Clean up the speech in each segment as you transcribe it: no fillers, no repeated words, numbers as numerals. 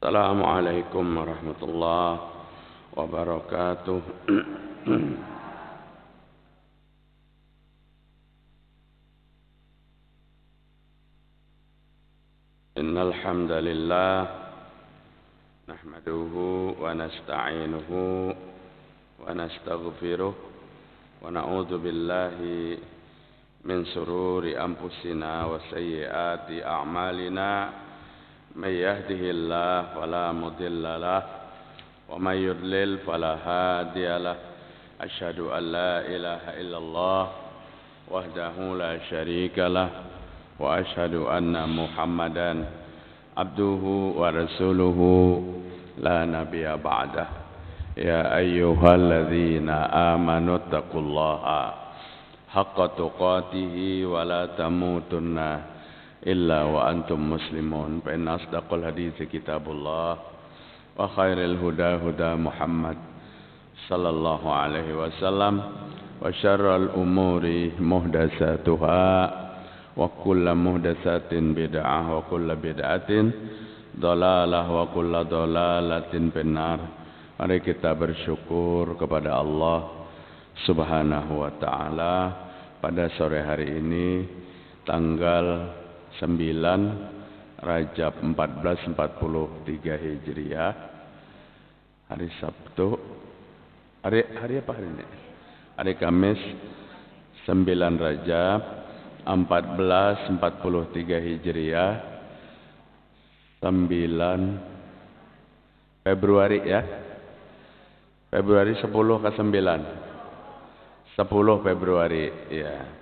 Assalamualaikum warahmatullahi wabarakatuh. Innal hamdalillah nahmaduhu wa nasta'inuhu wa nastaghfiruh wa na'udzu billahi min sururi anfusina wa sayyiati a'malina. May yahdihillahu fala mudilla lahu wa may yudlil fala hadiya lahu. Asyhadu an la ilaha illallah wahdahu la syarika lahu wa asyhadu anna Muhammadan abduhu wa rasuluhu la nabiyya ba'dah. Ya ayyuhalladzina amanu taqullaha haqqa tuqatih wa la tamutunna illa wa antum muslimun. Fa inna asdaqal hadithi kitabullah wa khairil huda huda Muhammad sallallahu alaihi wasallam wa syarrul umuri muhdatsatuha wa kullu muhdatsatin bid'ah wa kullu bid'atin dhalalah wa kullu dhalalatin finnar. Mari kita bersyukur kepada Allah Subhanahu wa taala pada sore hari ini tanggal 9 Rajab 1443 Hijriah, hari Sabtu, hari apa hari ini? Hari Kamis 9 Rajab 1443 Hijriah, 9 Februari ya. Februari 10 ke 9? 10 Februari ya.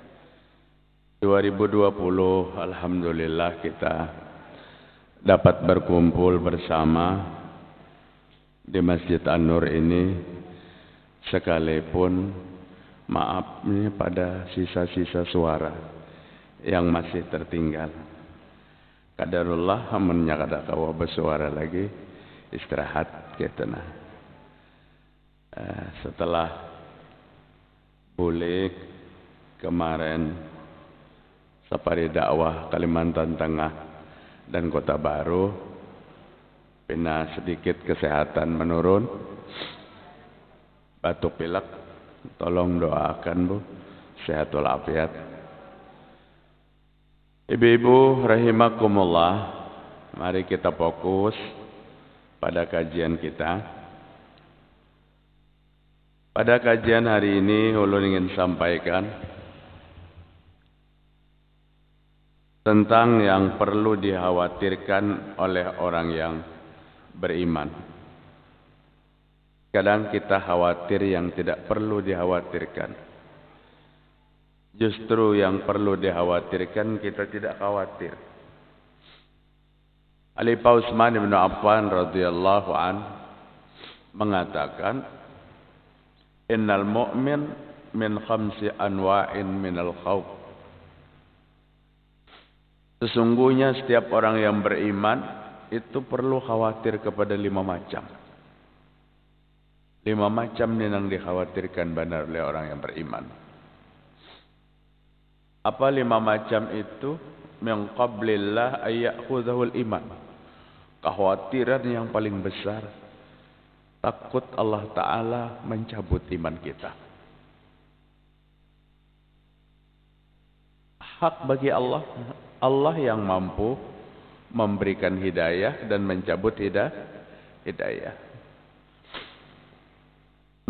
2020, alhamdulillah kita dapat berkumpul bersama di Masjid An-Nur ini, sekalipun maaf ini pada sisa-sisa suara yang masih tertinggal. Qadarullah amunnya kada kawa bersuara lagi, istirahat gitu nah. Setelah bulik kemarin safari dakwah Kalimantan Tengah dan Kota Baru, pina sedikit kesehatan menurun, batuk pilek, tolong doakan Bu, sehat walafiat. Ibu-ibu rahimakumullah, mari kita fokus pada kajian kita. Pada kajian hari ini ulun ingin sampaikan tentang yang perlu dikhawatirkan oleh orang yang beriman. Kadang kita khawatir yang tidak perlu dikhawatirkan. Justru yang perlu dikhawatirkan kita tidak khawatir. Khalifah Utsman bin Affan radhiyallahu an mengatakan, innal mu'min min khamsi anwa'in minal khawf. Sesungguhnya setiap orang yang beriman itu perlu khawatir kepada 5 macam. 5 macam yang dikhawatirkan benar oleh orang yang beriman. Apa 5 macam itu? Min qablillah ayyakhudhahul iman. Kekhawatiran yang paling besar, takut Allah Ta'ala mencabut iman kita. Hak bagi Allah, Allah yang mampu memberikan hidayah dan mencabut hidayah.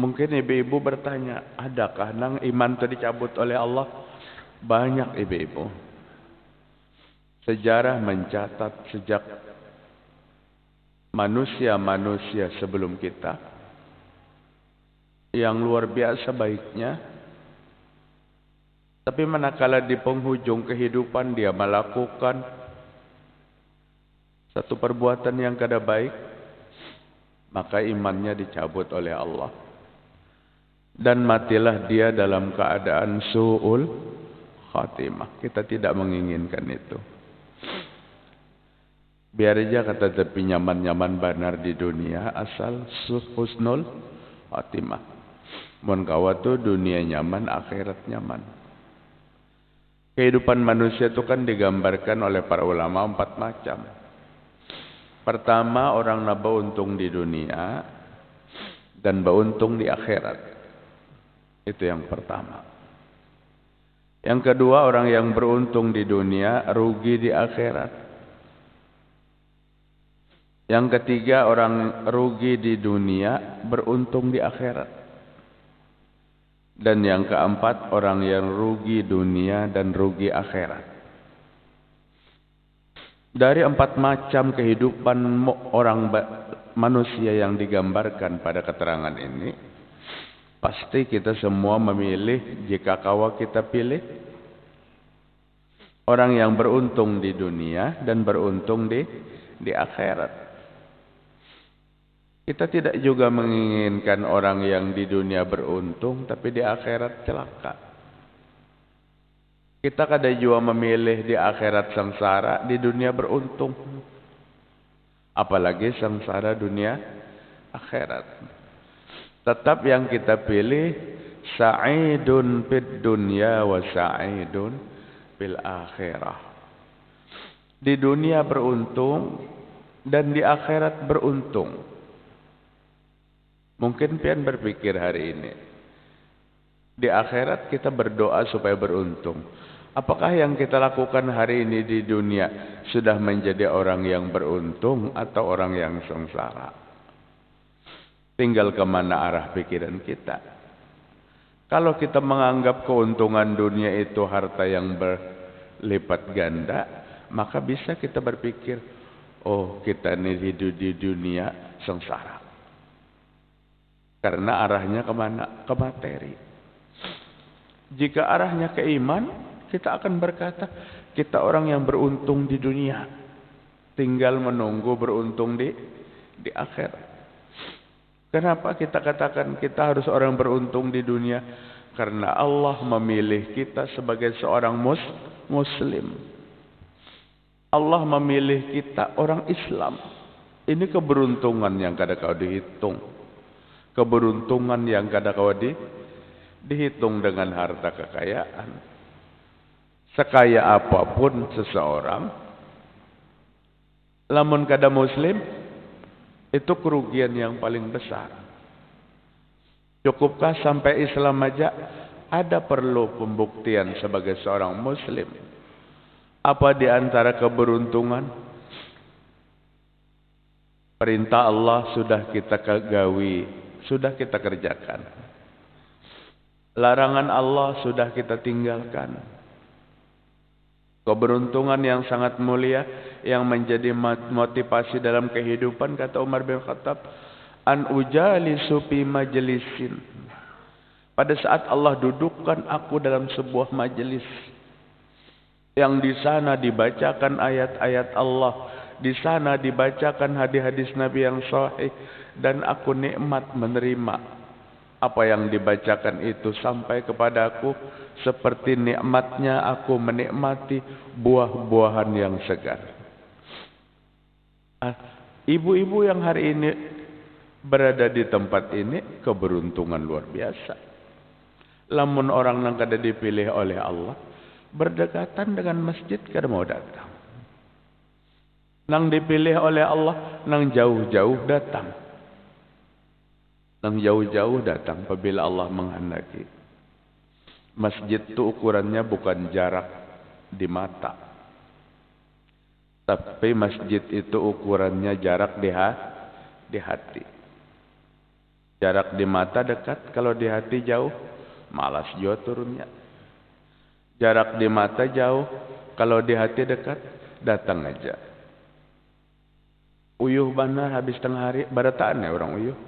Mungkin ibu-ibu bertanya, adakah nang iman itu dicabut oleh Allah? Banyak ibu-ibu. Sejarah mencatat sejak manusia-manusia sebelum kita yang luar biasa baiknya, tapi manakala di penghujung kehidupan dia melakukan satu perbuatan yang kada baik, maka imannya dicabut oleh Allah. Dan matilah dia dalam keadaan su'ul khatimah. Kita tidak menginginkan itu. Biar aja kata tapi nyaman-nyaman benar di dunia, asal husnul khatimah. Mun kawa tu dunia nyaman, akhirat nyaman. Kehidupan manusia itu kan digambarkan oleh para ulama 4 macam. Pertama, orang na beruntung di dunia dan beruntung di akhirat. Itu yang pertama. Yang kedua, orang yang beruntung di dunia rugi di akhirat. Yang ketiga, orang rugi di dunia beruntung di akhirat. Dan yang keempat, orang yang rugi dunia dan rugi akhirat. Dari 4 macam kehidupan orang manusia yang digambarkan pada keterangan ini, pasti kita semua memilih, jika kawa kita pilih, orang yang beruntung di dunia dan beruntung di akhirat. Kita tidak juga menginginkan orang yang di dunia beruntung tapi di akhirat celaka. Kita kada juga memilih di akhirat sengsara, di dunia beruntung. Apalagi sengsara dunia akhirat. Tetap yang kita pilih sa'idun fid dunya wa sa'idun fil akhirah. Di dunia beruntung dan di akhirat beruntung. Mungkin pian berpikir hari ini, di akhirat kita berdoa supaya beruntung. Apakah yang kita lakukan hari ini di dunia sudah menjadi orang yang beruntung atau orang yang sengsara? Tinggal kemana arah pikiran kita. Kalau kita menganggap keuntungan dunia itu harta yang berlipat ganda, maka bisa kita berpikir, oh kita ini di dunia sengsara. Karena arahnya kemana? Ke materi. Jika arahnya ke iman, kita akan berkata, kita orang yang beruntung di dunia. Tinggal menunggu beruntung di akhirat. Kenapa kita katakan kita harus orang beruntung di dunia? Karena Allah memilih kita sebagai seorang muslim. Allah memilih kita orang Islam. Ini keberuntungan yang kada kau dihitung. Keberuntungan yang kada kau dihitung dengan harta kekayaan. Sekaya apapun seseorang, lamun kada muslim, itu kerugian yang paling besar. Cukupkah sampai Islam aja ada perlu pembuktian sebagai seorang muslim? Apa di antara keberuntungan? Perintah Allah sudah kita gawi, sudah kita kerjakan. Larangan Allah sudah kita tinggalkan. Keberuntungan yang sangat mulia yang menjadi motivasi dalam kehidupan, kata Umar bin Khattab, an ujalisu fi majlisin. Pada saat Allah dudukkan aku dalam sebuah majelis yang di sana dibacakan ayat-ayat Allah, di sana dibacakan hadis-hadis Nabi yang sahih, dan aku nikmat menerima apa yang dibacakan itu sampai kepadaku seperti nikmatnya aku menikmati buah-buahan yang segar. Ibu-ibu yang hari ini berada di tempat ini keberuntungan luar biasa. Lamun orang yang kada dipilih oleh Allah berdekatan dengan masjid kada mau datang. Nang dipilih oleh Allah nang jauh-jauh datang. Nang jauh-jauh datang apabila Allah menghendaki. Masjid itu ukurannya bukan jarak di mata. Tapi masjid itu ukurannya jarak di hati. Jarak di mata dekat, kalau di hati jauh, malas juga turunnya. Jarak di mata jauh, kalau di hati dekat, datang aja. Uyuh benar habis tengah hari, barataan ya orang uyuh.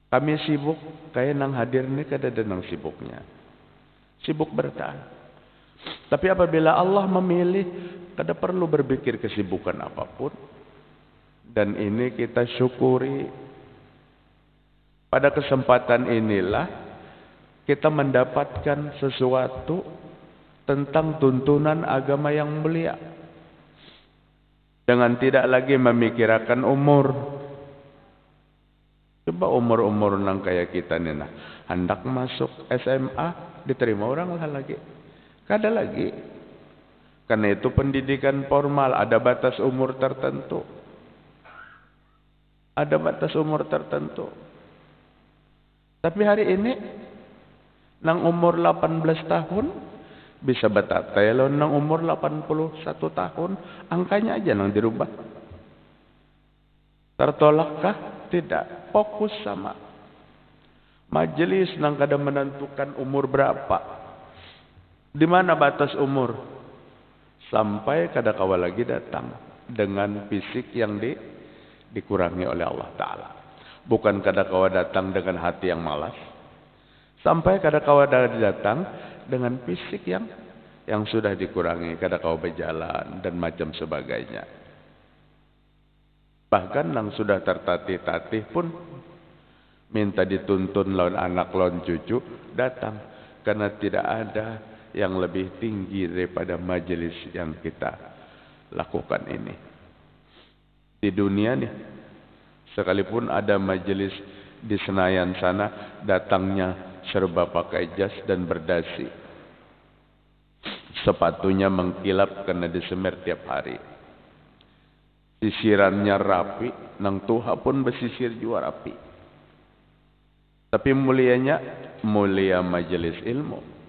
Kami sibuk, kayak nang hadir ini kada ada nang sibuknya. Sibuk bertahan. Tapi apabila Allah memilih, kada perlu berpikir kesibukan apapun. Dan ini kita syukuri. Pada kesempatan inilah, kita mendapatkan sesuatu tentang tuntunan agama yang mulia. Dengan tidak lagi memikirkan umur. Coba umur-umur nang kayak kita nih nah, hendak masuk SMA diterima orang lah lagi. Kada lagi. Karena itu pendidikan formal ada batas umur tertentu. Ada batas umur tertentu. Tapi hari ini nang umur 18 tahun bisa betatai, lo nang umur 81 tahun angkanya aja nang dirubah. Tertolakkah? Tidak. Fokus sama. Majelis nang kada menentukan umur berapa. Di mana batas umur? Sampai kada kawa lagi datang dengan fisik yang dikurangi oleh Allah Ta'ala. Bukan kada kawa datang dengan hati yang malas. Sampai kada kawa datang dengan fisik yang sudah dikurangi. Kada kawa berjalan dan macam sebagainya. Bahkan yang sudah tertatih-tatih pun minta dituntun lawan anak lawan cucu datang. Karena tidak ada yang lebih tinggi daripada majelis yang kita lakukan ini. Di dunia nih, sekalipun ada majelis di Senayan sana, datangnya serba pakai jas dan berdasi. Sepatunya mengkilap karena disemir tiap hari. Sisirannya rapi, nang tuha pun bersisir juga rapi. Tapi mulianya, mulia majelis ilmu.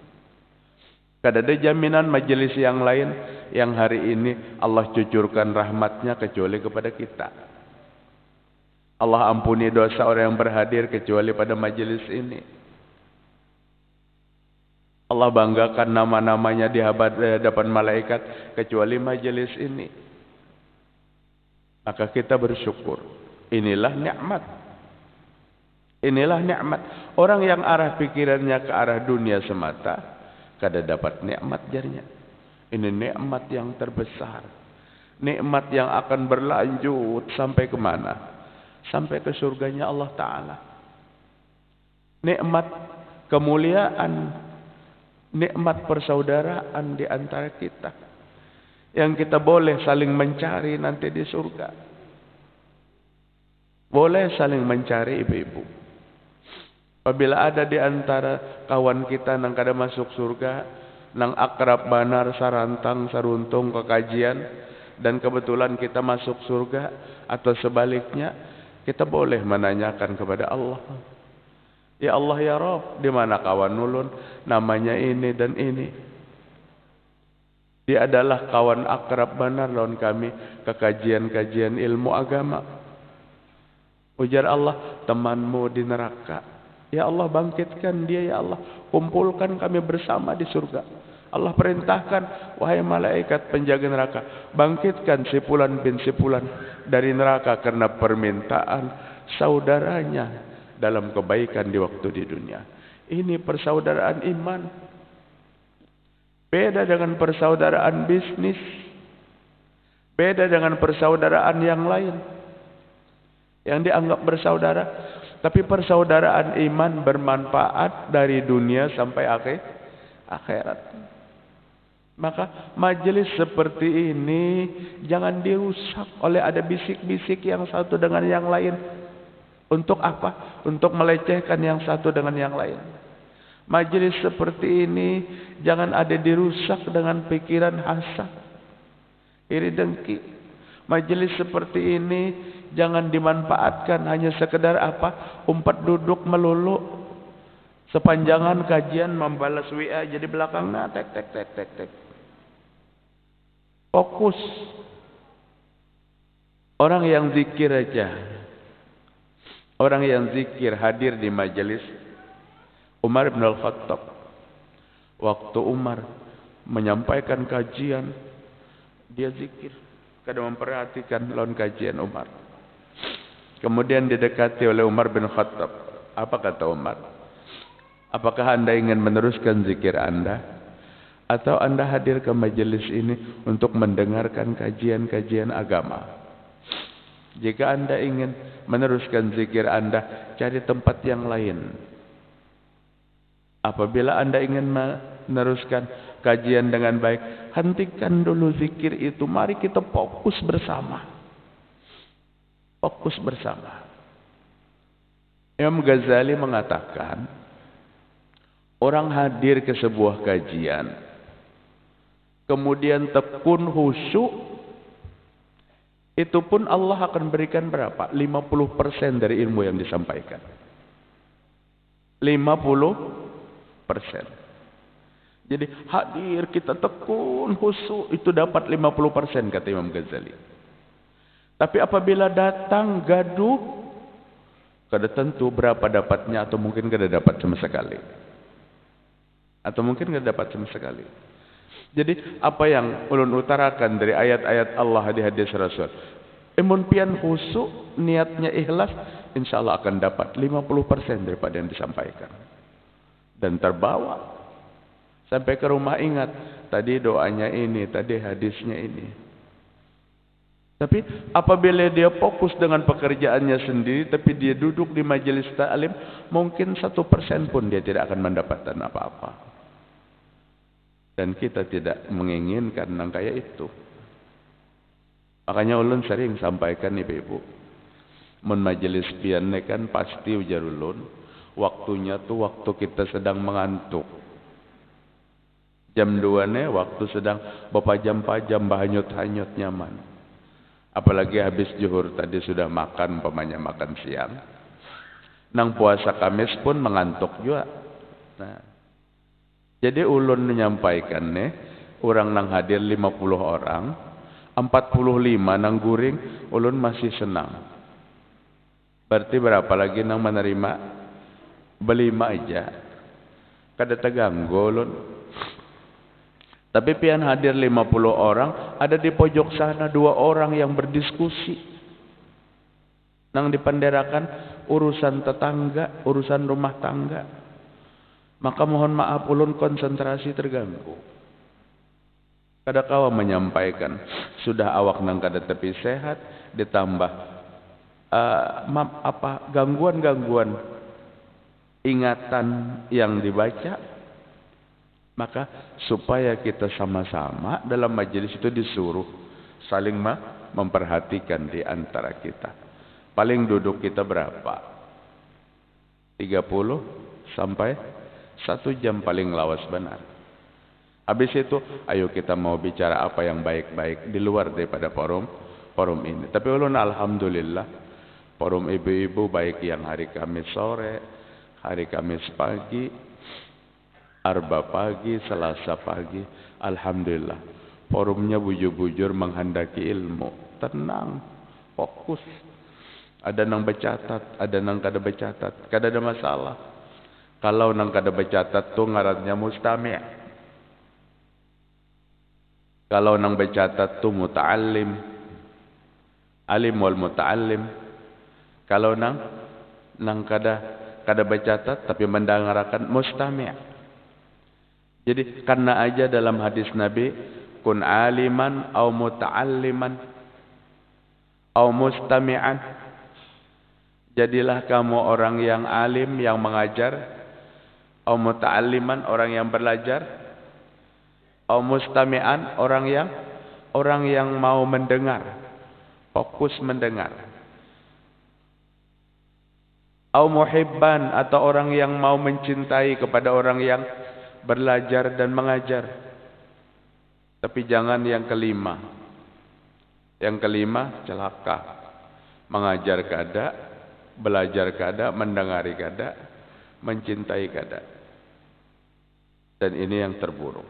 Kada ada jaminan majelis yang lain yang hari ini Allah cucurkan rahmatnya kecuali kepada kita. Allah ampuni dosa orang yang berhadir kecuali pada majelis ini. Allah banggakan nama-namanya di hadapan malaikat kecuali majelis ini. Maka kita bersyukur. Inilah nikmat. Inilah nikmat. Orang yang arah pikirannya ke arah dunia semata, kada dapat nikmat jarinya. Ini nikmat yang terbesar. Nikmat yang akan berlanjut sampai ke mana? Sampai ke surganya Allah Ta'ala. Nikmat kemuliaan. Nikmat persaudaraan di antara kita. Yang kita boleh saling mencari nanti di surga. Boleh saling mencari ibu-ibu. Apabila ada di antara kawan kita nang kada masuk surga, nang akrab banar sarantang saruntung ke kajian, dan kebetulan kita masuk surga, atau sebaliknya, kita boleh menanyakan kepada Allah. Ya Allah ya Rabb, di mana kawan ulun? Namanya ini dan ini. Dia adalah kawan akrab banar lawan kami ke kajian-kajian ilmu agama. Ujar Allah, temanmu di neraka. Ya Allah, bangkitkan dia ya Allah. Kumpulkan kami bersama di surga. Allah perintahkan, wahai malaikat penjaga neraka, bangkitkan si Fulan bin si Fulan dari neraka karena permintaan saudaranya dalam kebaikan di waktu di dunia. Ini persaudaraan iman. Beda dengan persaudaraan bisnis. Beda dengan persaudaraan yang lain yang dianggap bersaudara. Tapi persaudaraan iman bermanfaat dari dunia sampai akhirat. Maka majelis seperti ini jangan dirusak oleh ada bisik-bisik yang satu dengan yang lain. Untuk apa? Untuk melecehkan yang satu dengan yang lain. Majelis seperti ini jangan ada dirusak dengan pikiran hasad, iri dengki. Majelis seperti ini jangan dimanfaatkan hanya sekedar apa? Umpat duduk melulu. Sepanjangan kajian membalas WA jadi belakangnya tek. Fokus. Orang yang zikir aja. Orang yang zikir hadir di majelis Umar bin Al-Khattab. Waktu Umar menyampaikan kajian, dia zikir. Kada memperhatikan lawan kajian Umar. Kemudian didekati oleh Umar bin Khattab. Apa kata Umar? Apakah anda ingin meneruskan zikir anda? Atau anda hadir ke majelis ini untuk mendengarkan kajian-kajian agama? Jika anda ingin meneruskan zikir anda, cari tempat yang lain. Apabila anda ingin meneruskan kajian dengan baik, hentikan dulu zikir itu. Mari kita fokus bersama. Fokus bersama. Imam Ghazali mengatakan, orang hadir ke sebuah kajian, kemudian tekun khusyuk, Itu pun Allah akan berikan berapa? 50% dari ilmu yang disampaikan. 50%. Jadi hadir kita tekun khusyuk itu dapat 50% kata Imam Ghazali. Tapi apabila datang gaduh, kada tentu berapa dapatnya atau mungkin kada dapat sama sekali. Atau mungkin kada dapat sama sekali. Jadi apa yang ulun utarakan dari ayat-ayat Allah di hadis Rasul, emun pian khusyuk, niatnya ikhlas, insyaallah akan dapat 50% daripada yang disampaikan. Dan terbawa sampai ke rumah, ingat tadi doanya ini, tadi hadisnya ini. Tapi apabila dia fokus dengan pekerjaannya sendiri, tapi dia duduk di majelis ta'lim, mungkin 1% pun dia tidak akan mendapatkan apa-apa. Dan kita tidak menginginkan yang kayak itu. Makanya ulun sering sampaikan ibu-ibu, mun majelis pian kan pasti ujar ulun, waktunya tuh waktu kita sedang mengantuk. Jam 2 waktu sedang bapajam-pajam, bahanyut-hanyut nyaman. Apalagi habis zuhur tadi sudah makan, umpamanya makan siang. Nang puasa Kamis pun mengantuk juga. Nah, jadi ulun menyampaikan orang nang hadir 50 orang, 45 nang guring, ulun masih senang. Berarti berapa lagi nang menerima? Belima aja. Kada terganggu ulun. Tapi pian hadir 50 orang, ada di pojok sana 2 orang yang berdiskusi. Nang dipenderakan urusan tetangga, urusan rumah tangga. Maka mohon maaf ulun konsentrasi terganggu. Kada kawa menyampaikan, sudah awak nang kada tepi sehat, ditambah gangguan-gangguan ingatan yang dibaca. Maka supaya kita sama-sama dalam majelis itu disuruh saling memperhatikan di antara kita. Paling duduk kita berapa? 30 sampai 1 jam paling lawas benar. Habis itu ayo kita mau bicara apa yang baik-baik di luar daripada forum ini. Tapi ulun alhamdulillah forum ibu-ibu baik yang hari Kamis sore, hari Kamis pagi, Arba pagi, Selasa pagi, alhamdulillah forumnya bujur-bujur menghendaki ilmu, tenang, fokus. Ada nang bercatat, ada nang kada bercatat, kada ada masalah. Kalau nang kada bercatat tu ngarannya mustami'. Kalau nang bercatat tu muta'allim, alim wal muta'allim. Kalau nang kada bercatat tapi mendengarkan mustami'. Jadi karena aja dalam hadis Nabi, kun aliman au muta'alliman au mustami'an. Jadilah kamu orang yang alim, yang mengajar, au muta'alliman, orang yang belajar, au mustami'an, orang yang mau mendengar, fokus mendengar. Au muhibban, atau orang yang mau mencintai kepada orang yang belajar dan mengajar. Tapi jangan yang kelima. Yang kelima celaka. Mengajar kada, belajar kada, mendengari kada, mencintai kada. Dan ini yang terburuk.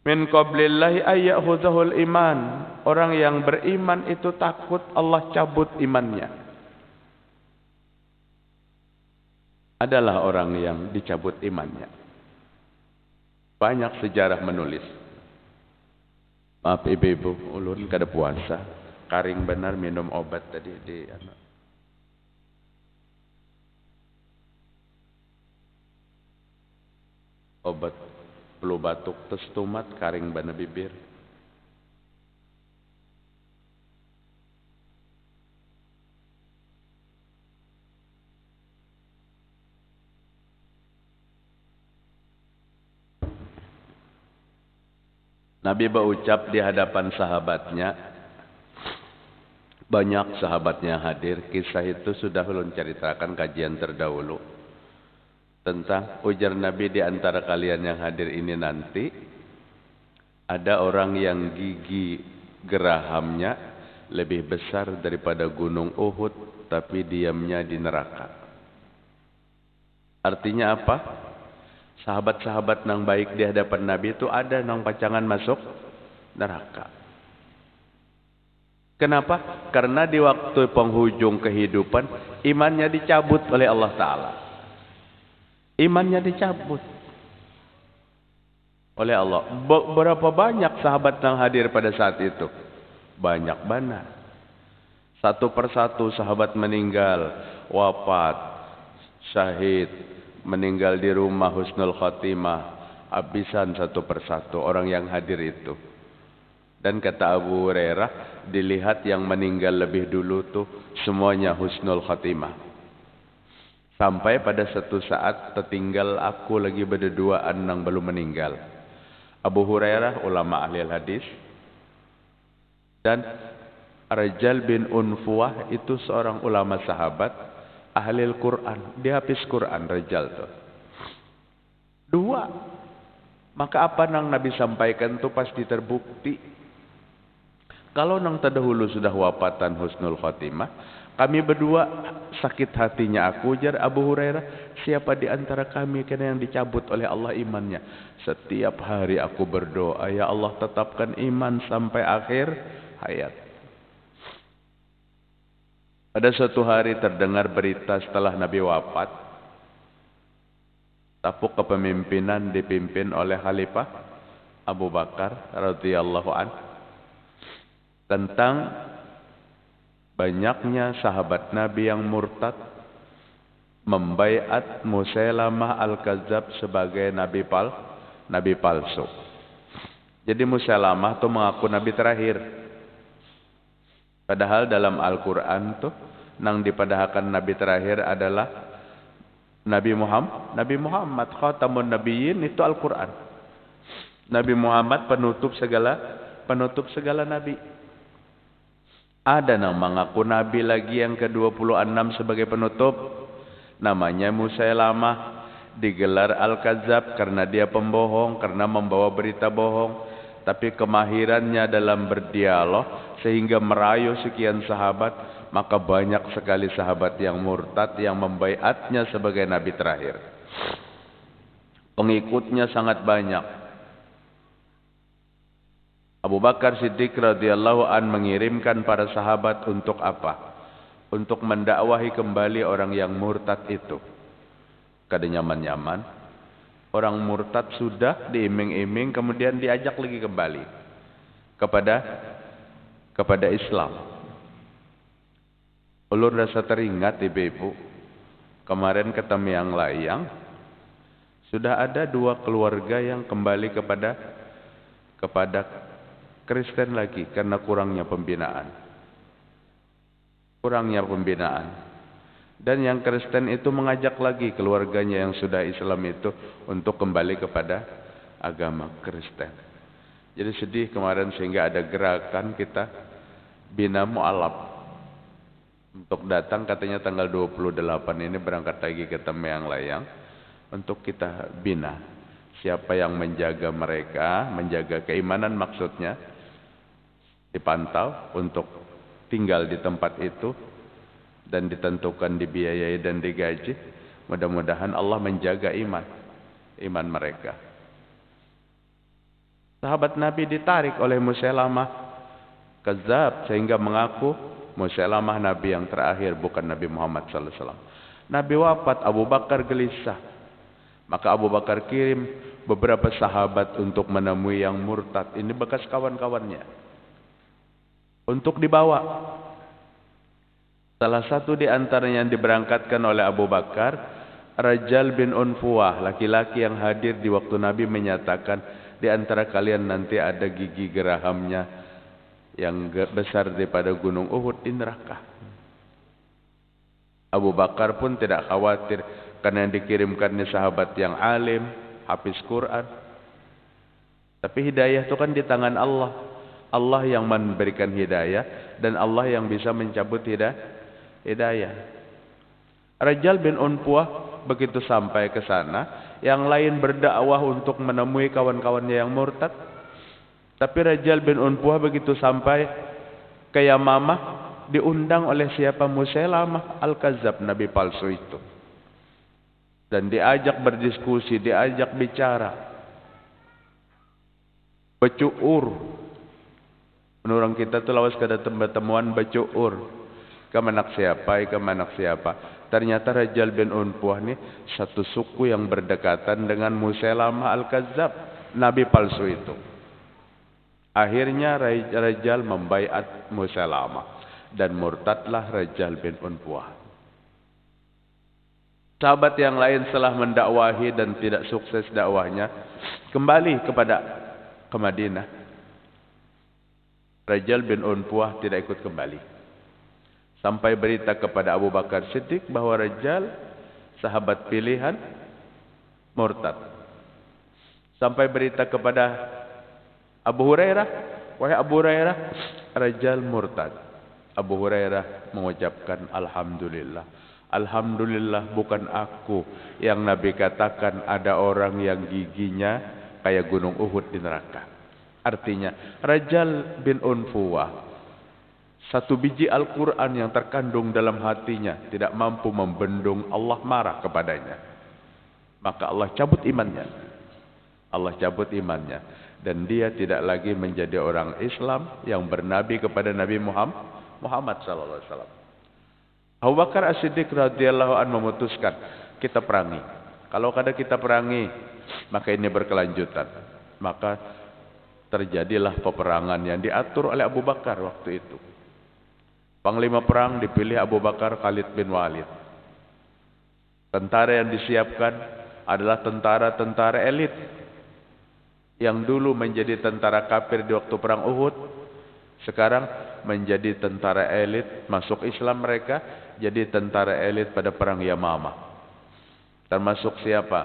Min qablillahi ayyakhudhahul iman. Orang yang beriman itu takut Allah cabut imannya. Adalah orang yang dicabut imannya. Banyak sejarah menulis. Maaf ibu-ibu, ulun kada puasa, karing benar minum obat tadi di obat flu batuk tes tumat, karing benar bibir. Nabi berucap di hadapan sahabatnya, banyak sahabatnya hadir. Kisah itu sudah ulun ceritakan kajian terdahulu tentang ujar Nabi, di antara kalian yang hadir ini nanti ada orang yang gigi gerahamnya lebih besar daripada gunung Uhud, tapi diamnya di neraka. Artinya apa? Sahabat-sahabat nang baik di hadapan Nabi itu ada nang pacangan masuk neraka. Kenapa? Karena di waktu penghujung kehidupan imannya dicabut oleh Allah Ta'ala. Imannya dicabut oleh Allah. Berapa banyak sahabat yang hadir pada saat itu? Banyak benar. Satu persatu sahabat meninggal, wafat, syahid, meninggal di rumah husnul khatimah, habisan satu persatu orang yang hadir itu. Dan kata Abu Hurairah, dilihat yang meninggal lebih dulu tuh semuanya husnul khatimah. Sampai pada satu saat tertinggal aku lagi berduaan yang belum meninggal. Abu Hurairah ulama ahli hadis, dan Rajal bin Unfuah itu seorang ulama sahabat ahli Quran. Dia habis Quran Rajal tuh. Dua. Maka apa yang Nabi sampaikan itu pasti terbukti. Kalau nang terdahulu sudah wafatan husnul khotimah, kami berdua sakit hatinya aku, jar Abu Hurairah, siapa di antara kami kena yang dicabut oleh Allah imannya? Setiap hari aku berdoa, ya Allah tetapkan iman sampai akhir hayat. Pada suatu hari terdengar berita setelah Nabi wafat, tapuk kepemimpinan dipimpin oleh Khalifah Abu Bakar radhiyallahu anhu, tentang banyaknya sahabat Nabi yang murtad membaiat Musailamah Al-Kadzab sebagai nabi palsu. Jadi Musailamah itu mengaku nabi terakhir. Padahal dalam Al-Quran tuh nang dipadahkan nabi terakhir adalah Nabi Muhammad khatamun nabiyyin, itu Al-Quran. Nabi Muhammad penutup segala nabi. Ada yang mengaku nabi lagi yang ke-26 sebagai penutup. Namanya Musailamah. Digelar Al-Kadzab karena dia pembohong, karena membawa berita bohong. Tapi kemahirannya dalam berdialog sehingga merayu sekian sahabat. Maka banyak sekali sahabat yang murtad yang membaiatnya sebagai nabi terakhir. Pengikutnya sangat banyak. Abu Bakar Siddiq radhiyallahu an mengirimkan para sahabat untuk apa? Untuk mendakwahi kembali orang yang murtad itu. Kada nyaman-nyaman. Orang murtad sudah diiming-iming kemudian diajak lagi kembali kepada Islam. Ulur rasa teringat ibu-ibu, kemarin ketemu yang layang, sudah ada 2 keluarga yang kembali kepada Kristen lagi karena kurangnya pembinaan. Dan yang Kristen itu mengajak lagi keluarganya yang sudah Islam itu untuk kembali kepada agama Kristen. Jadi sedih kemarin sehingga ada gerakan kita bina mu'alaf. Untuk datang katanya tanggal 28 ini berangkat lagi ke Temeyang Layang untuk kita bina. Siapa yang menjaga mereka, menjaga keimanan maksudnya, dipantau untuk tinggal di tempat itu dan ditentukan dibiayai dan digaji. Mudah-mudahan Allah menjaga iman mereka. Sahabat Nabi ditarik oleh Musailamah Kadzab sehingga mengaku Musailamah nabi yang terakhir, bukan Nabi Muhammad sallallahu alaihi wasallam. Nabi wafat, Abu Bakar gelisah. Maka Abu Bakar kirim beberapa sahabat untuk menemui yang murtad. Ini bekas kawan-kawannya. Untuk dibawa. Salah satu di antaranya yang diberangkatkan oleh Abu Bakar, Rajal bin Unfuah, laki-laki yang hadir di waktu Nabi menyatakan, di antara kalian nanti ada gigi gerahamnya yang besar daripada gunung Uhud di neraka. Abu Bakar pun tidak khawatir karena yang dikirimkannya sahabat yang alim, hafiz Quran. Tapi hidayah itu kan di tangan Allah. Allah yang memberikan hidayah dan Allah yang bisa mencabut hidayah. Rajal bin Unfuah begitu sampai ke sana, yang lain berdakwah untuk menemui kawan-kawannya yang murtad. Tapi Rajal bin Unfuah begitu sampai ke Yamamah, diundang oleh siapa? Musailamah Al-Kadzab, nabi palsu itu. Dan diajak berdiskusi, diajak bicara. Becuur. Menurut kita tuh lawas kada temuan becuur. Kemanak siapa, kemanak siapa. Ternyata Rajal bin Unfuah ini satu suku yang berdekatan dengan Musailamah Al-Kadzab, nabi palsu itu. Akhirnya Rajal membaiat Musailamah dan murtadlah Rajal bin Unfuah. Sahabat yang lain setelah mendakwahi dan tidak sukses dakwahnya, kembali ke Madinah. Rajal bin Unfuah tidak ikut kembali. Sampai berita kepada Abu Bakar Siddiq bahwa Rajal, sahabat pilihan, murtad. Sampai berita kepada Abu Hurairah, wahai Abu Hurairah, Rajal murtad. Abu Hurairah mengucapkan Alhamdulillah. Alhamdulillah bukan aku yang Nabi katakan ada orang yang giginya kayak gunung Uhud di neraka. Artinya Rajal bin Unfuah, satu biji Al-Quran yang terkandung dalam hatinya tidak mampu membendung Allah marah kepadanya. Maka Allah cabut imannya. Allah cabut imannya. Dan dia tidak lagi menjadi orang Islam yang bernabi kepada Nabi Muhammad sallallahu alaihi wasallam. Abu Bakar As-Siddiq radhiyallahu anhu memutuskan, kita perangi. Kalau kada kita perangi, maka ini berkelanjutan. Maka terjadilah peperangan yang diatur oleh Abu Bakar waktu itu. Panglima perang dipilih Abu Bakar Khalid bin Walid. Tentara yang disiapkan adalah tentara-tentara elit yang dulu menjadi tentara kafir di waktu perang Uhud, sekarang menjadi tentara elit, masuk Islam mereka, jadi tentara elit pada perang Yamamah. Termasuk siapa?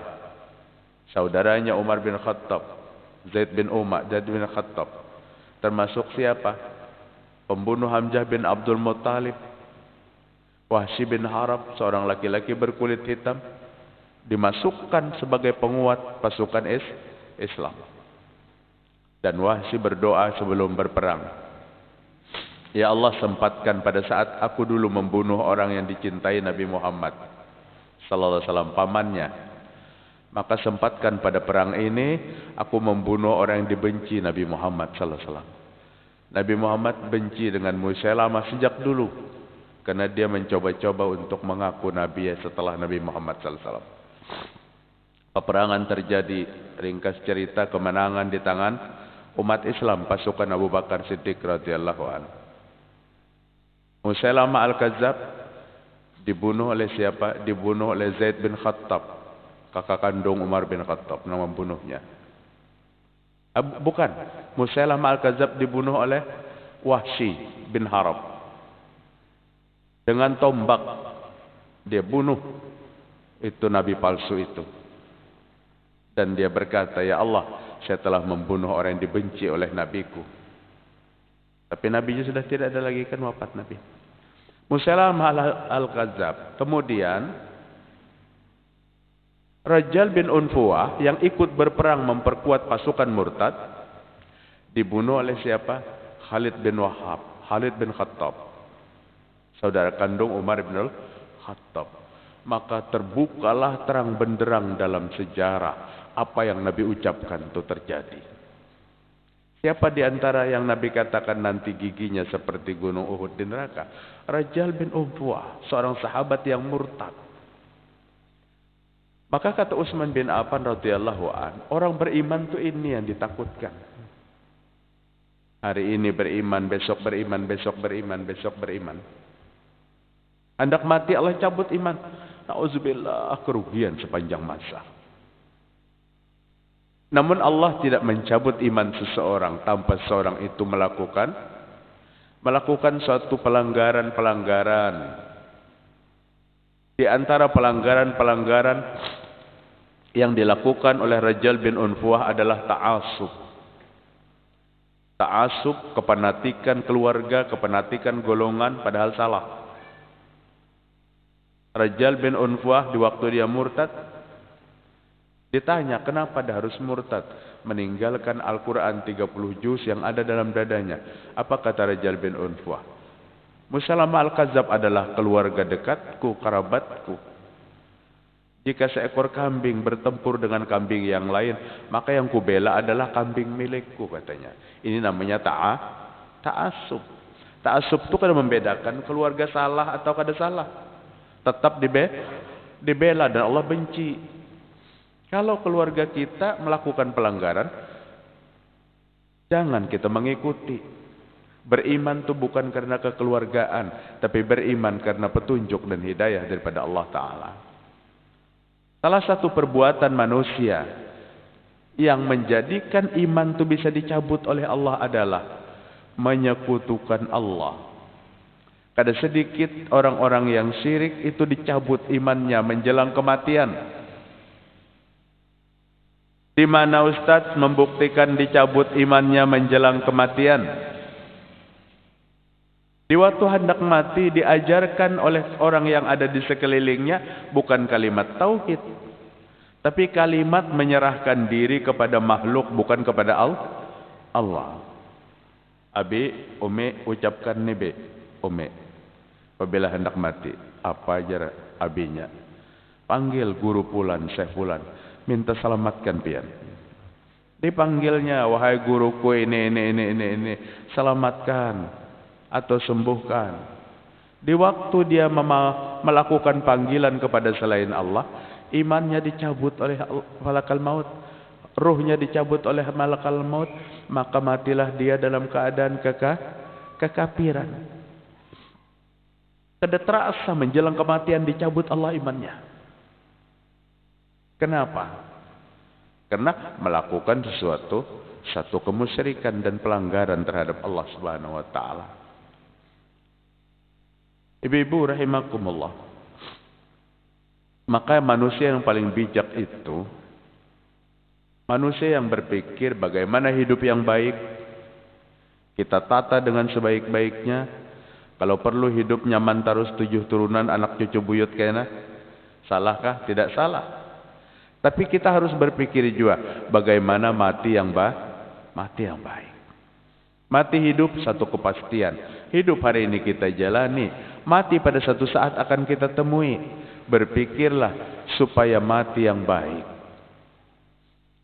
Saudaranya Umar bin Khattab, Zaid bin Khattab. Termasuk siapa? Pembunuh Hamzah bin Abdul Muttalib, Wahsy bin Harb, seorang laki-laki berkulit hitam, dimasukkan sebagai penguat pasukan Islam. Dan Wahsy berdoa sebelum berperang, ya Allah, sempatkan pada saat aku dulu membunuh orang yang dicintai Nabi Muhammad sallallahu alaihi wasallam, pamannya. Maka sempatkan pada perang ini aku membunuh orang yang dibenci Nabi Muhammad sallallahu alaihi wasallam. Nabi Muhammad benci dengan Musailamah sejak dulu karena dia mencoba-coba untuk mengaku nabi setelah Nabi Muhammad sallallahu alaihi wasallam. Peperangan terjadi, ringkas cerita, kemenangan di tangan umat Islam, pasukan Abu Bakar Siddiq radhiyallahu anhu. Musailamah Al-Kadzab dibunuh oleh siapa? Dibunuh oleh Zaid bin Khattab, kakak kandung Umar bin Khattab, yang membunuhnya. Bukan, Musailamah Al-Kadzab dibunuh oleh Wahsy bin Harb. Dengan tombak dia bunuh itu nabi palsu itu. Dan dia berkata, ya Allah, saya telah membunuh orang yang dibenci oleh nabiku. Tapi nabinya sudah tidak ada lagi, kan wafat nabi. Musailamah Al-Kadzab. Kemudian Rajal bin Unfuah yang ikut berperang memperkuat pasukan murtad dibunuh oleh siapa? Khalid bin Khattab, saudara kandung Umar bin Khattab. Maka terbukalah terang benderang dalam sejarah apa yang Nabi ucapkan itu terjadi. Siapa di antara yang Nabi katakan nanti giginya seperti gunung Uhud di neraka? Rajal bin Unfuah, seorang sahabat yang murtad. Maka kata Utsman bin Affan radhiyallahu an, orang beriman itu ini yang ditakutkan. Hari ini beriman, besok beriman, besok beriman, besok beriman. Hendak mati Allah cabut iman. Nauzubillah, kerugian sepanjang masa. Namun Allah tidak mencabut iman seseorang tanpa seseorang itu melakukan suatu pelanggaran-pelanggaran. Di antara pelanggaran-pelanggaran yang dilakukan oleh Rajal bin Unfuah adalah ta'assub. Ta'assub, kepenatikan keluarga, kepenatikan golongan, padahal salah. Rajal bin Unfuah di waktu dia murtad, Ditanya, kenapa dia harus murtad? Meninggalkan Al-Quran 30 juz yang ada dalam dadanya. Apa kata Rajal bin Unfuah? Musalamah Al-Kadzab adalah keluarga dekatku, kerabatku. Jika seekor kambing bertempur dengan kambing yang lain, maka yang kubela adalah kambing milikku, katanya. Ini namanya ta'assub. Ta'assub itu kan membedakan keluarga salah atau kada salah. Tetap dibela dan Allah benci. Kalau keluarga kita melakukan pelanggaran, jangan kita mengikuti. Beriman itu bukan karena kekeluargaan, tapi beriman karena petunjuk dan hidayah daripada Allah Ta'ala. Salah satu perbuatan manusia yang menjadikan iman itu bisa dicabut oleh Allah adalah menyekutukan Allah. Kada sedikit orang-orang yang syirik itu dicabut imannya menjelang kematian. Di mana Ustaz membuktikan dicabut imannya menjelang kematian? Di waktu hendak mati diajarkan oleh orang yang ada di sekelilingnya bukan kalimat tauhid, tapi kalimat menyerahkan diri kepada makhluk, bukan kepada Allah. Abi, Umi, ucapkan nih be, Umi, apabila hendak mati, apa aja abinya? Panggil guru fulan, Syekh fulan, minta selamatkan pian. Dipanggilnya, wahai guruku ini, selamatkan atau sembuhkan. Di waktu dia melakukan panggilan kepada selain Allah, imannya dicabut oleh malakal maut, ruhnya dicabut oleh malakal maut, maka matilah dia dalam keadaan kekafiran. Kada terasa menjelang kematian dicabut Allah imannya. Kenapa? Karena melakukan satu kemusyrikan dan pelanggaran terhadap Allah Subhanahu wa taala. Ibu-ibu rahimakumullah. Maka manusia yang paling bijak itu manusia yang berpikir bagaimana hidup yang baik, kita tata dengan sebaik-baiknya. Kalau perlu hidup nyaman terus 7 turunan anak cucu buyut kena. Salahkah? Tidak salah. Tapi kita harus berpikir juga bagaimana mati yang baik. Mati hidup satu kepastian. Hidup hari ini kita jalani, mati pada satu saat akan kita temui. Berpikirlah supaya mati yang baik.